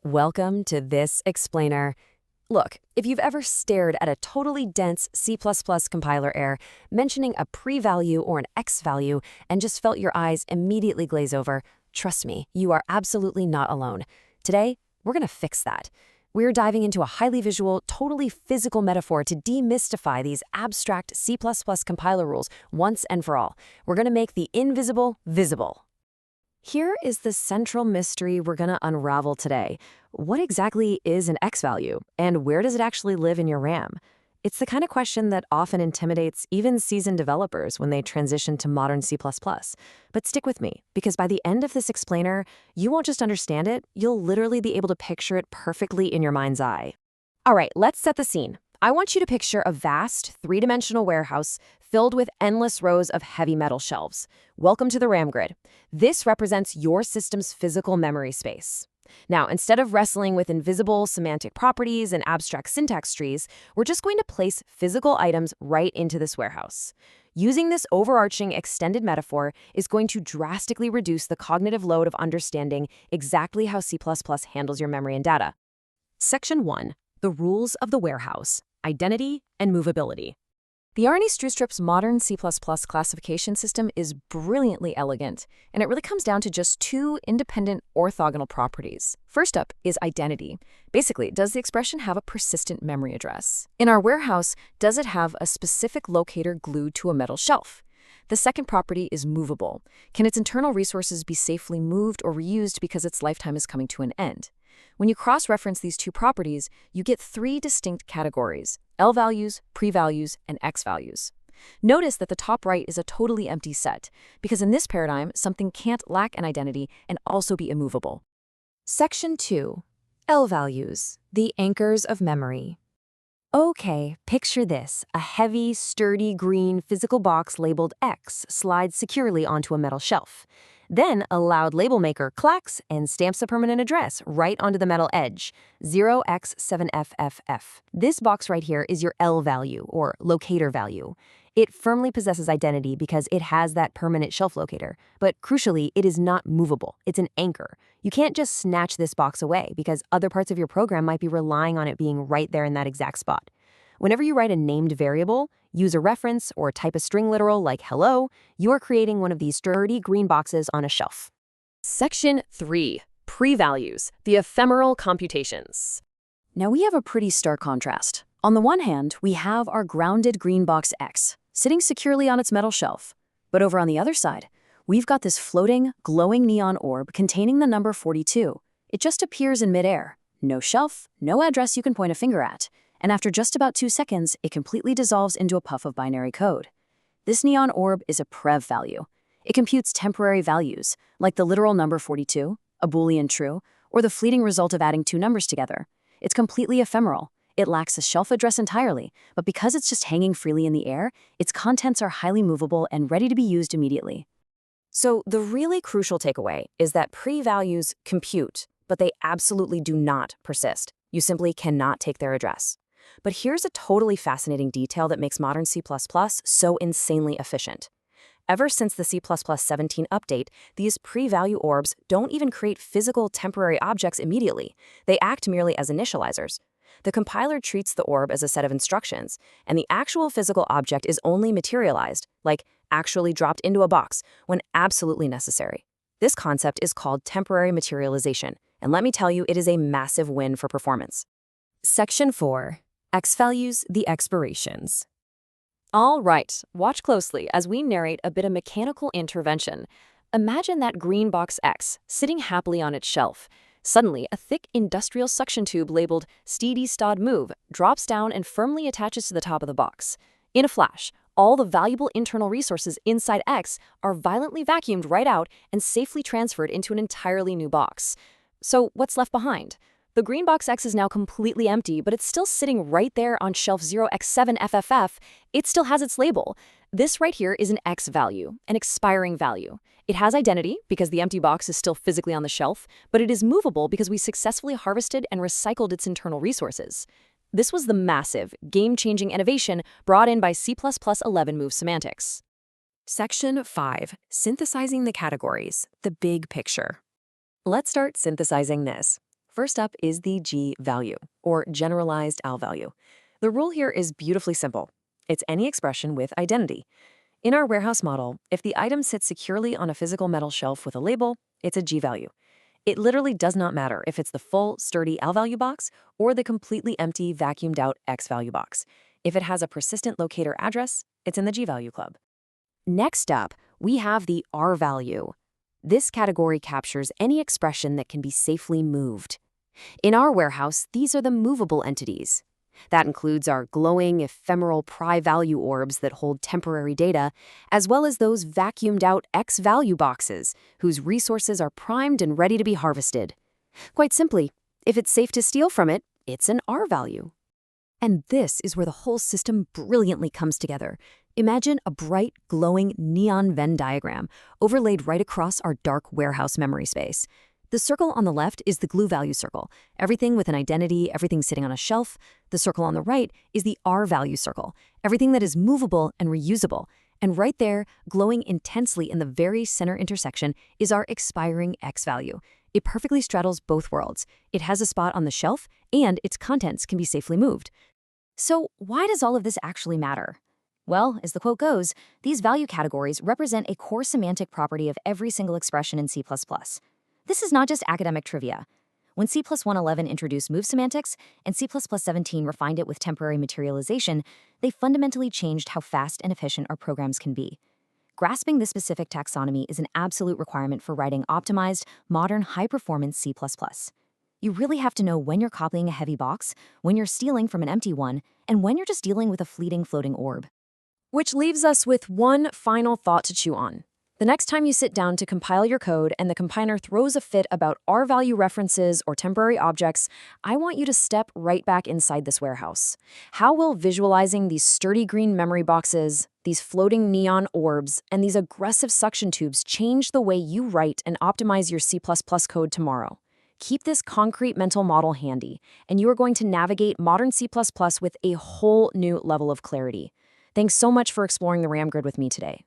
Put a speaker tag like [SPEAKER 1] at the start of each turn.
[SPEAKER 1] Welcome to this explainer. Look, if you've ever stared at a totally dense C++ compiler error mentioning a pre-value or an x-value and just felt your eyes immediately glaze over, trust me, you are absolutely not alone. Today, we're going to fix that. We're diving into a highly visual, totally physical metaphor to demystify these abstract C++ compiler rules once and for all. We're going to make the invisible visible. Here is the central mystery we're going to unravel today. What exactly is an x-value, and where does it actually live in your RAM? It's the kind of question that often intimidates even seasoned developers when they transition to modern C++. But stick with me, because by the end of this explainer, you won't just understand it, you'll literally be able to picture it perfectly in your mind's eye. All right, let's set the scene. I want you to picture a vast, three-dimensional warehouse filled with endless rows of heavy metal shelves. Welcome to the RAM grid. This represents your system's physical memory space. Now, instead of wrestling with invisible semantic properties and abstract syntax trees, we're just going to place physical items right into this warehouse. Using this overarching extended metaphor is going to drastically reduce the cognitive load of understanding exactly how C++ handles your memory and data. Section 1. The rules of the warehouse. Identity and movability. The Arne Stroustrup's modern C++ classification system is brilliantly elegant, and it really comes down to just two independent orthogonal properties. First up is identity. Basically, does the expression have a persistent memory address? In our warehouse, does it have a specific locator glued to a metal shelf? The second property is movable. Can its internal resources be safely moved or reused because its lifetime is coming to an end? When you cross-reference these two properties, you get three distinct categories: lvalues, prvalues, and xvalues. Notice that the top right is a totally empty set, because in this paradigm, something can't lack an identity and also be immovable. Section 2. Lvalues, the anchors of memory. Okay, picture this. A heavy, sturdy, green physical box labeled X slides securely onto a metal shelf. Then a loud label maker clacks and stamps a permanent address right onto the metal edge, 0x7FFF. This box right here is your L value, or locator value. It firmly possesses identity because it has that permanent shelf locator. But crucially, it is not movable. It's an anchor. You can't just snatch this box away because other parts of your program might be relying on it being right there in that exact spot. Whenever you write a named variable, use a reference, or type a string literal like hello, you are creating one of these sturdy green boxes on a shelf. Section 3. Pre-values, the ephemeral computations. Now we have a pretty stark contrast. On the one hand, we have our grounded green box X, sitting securely on its metal shelf. But over on the other side, we've got this floating, glowing neon orb containing the number 42. It just appears in midair. No shelf, no address you can point a finger at. And after just about 2 seconds, it completely dissolves into a puff of binary code. This neon orb is a prev value. It computes temporary values, like the literal number 42, a Boolean true, or the fleeting result of adding two numbers together. It's completely ephemeral. It lacks a shelf address entirely, but because it's just hanging freely in the air, its contents are highly movable and ready to be used immediately. So the really crucial takeaway is that pre-values compute, but they absolutely do not persist. You simply cannot take their address. But here's a totally fascinating detail that makes modern C++ so insanely efficient. Ever since the C++ 17 update, these pre-value orbs don't even create physical temporary objects immediately. They act merely as initializers. The compiler treats the orb as a set of instructions, and the actual physical object is only materialized, like actually dropped into a box, when absolutely necessary. This concept is called temporary materialization, and let me tell you, it is a massive win for performance. Section 4. Xvalues, the expirations. All right, watch closely as we narrate a bit of mechanical intervention. Imagine that green box X sitting happily on its shelf. Suddenly, a thick industrial suction tube labeled steady stod move drops down and firmly attaches to the top of the box. In a flash, all the valuable internal resources inside X are violently vacuumed right out and safely transferred into an entirely new box. So what's left behind? The green box X is now completely empty, but it's still sitting right there on shelf 0x7FFF. It still has its label. This right here is an X value, an expiring value. It has identity because the empty box is still physically on the shelf, but it is movable because we successfully harvested and recycled its internal resources. This was the massive, game-changing innovation brought in by C++ 11 move semantics. Section 5. Synthesizing the categories, the big picture. Let's start synthesizing this. First up is the g-value, or generalized value. The rule here is beautifully simple. It's any expression with identity. In our warehouse model, if the item sits securely on a physical metal shelf with a label, it's a g-value. It literally does not matter if it's the full, sturdy value box or the completely empty, vacuumed-out xvalue box. If it has a persistent locator address, it's in the g-value club. Next up, we have the rvalue. This category captures any expression that can be safely moved. In our warehouse, these are the movable entities. That includes our glowing, ephemeral prvalue orbs that hold temporary data, as well as those vacuumed-out xvalue boxes, whose resources are primed and ready to be harvested. Quite simply, if it's safe to steal from it, it's an rvalue. And this is where the whole system brilliantly comes together. Imagine a bright, glowing neon Venn diagram overlaid right across our dark warehouse memory space. The circle on the left is the glvalue circle, everything with an identity, everything sitting on a shelf. The circle on the right is the rvalue circle, everything that is movable and reusable. And right there, glowing intensely in the very center intersection, is our expiring xvalue. It perfectly straddles both worlds. It has a spot on the shelf, and its contents can be safely moved. So why does all of this actually matter? Well, as the quote goes, these value categories represent a core semantic property of every single expression in C++. This is not just academic trivia. When C+111 introduced move semantics and C++17 refined it with temporary materialization, they fundamentally changed how fast and efficient our programs can be. Grasping this specific taxonomy is an absolute requirement for writing optimized, modern, high-performance C++. You really have to know when you're copying a heavy box, when you're stealing from an empty one, and when you're just dealing with a fleeting floating orb. Which leaves us with one final thought to chew on. The next time you sit down to compile your code and the compiler throws a fit about rvalue references or temporary objects, I want you to step right back inside this warehouse. How will visualizing these sturdy green memory boxes, these floating neon orbs, and these aggressive suction tubes change the way you write and optimize your C++ code tomorrow? Keep this concrete mental model handy, and you are going to navigate modern C++ with a whole new level of clarity. Thanks so much for exploring the RAM grid with me today.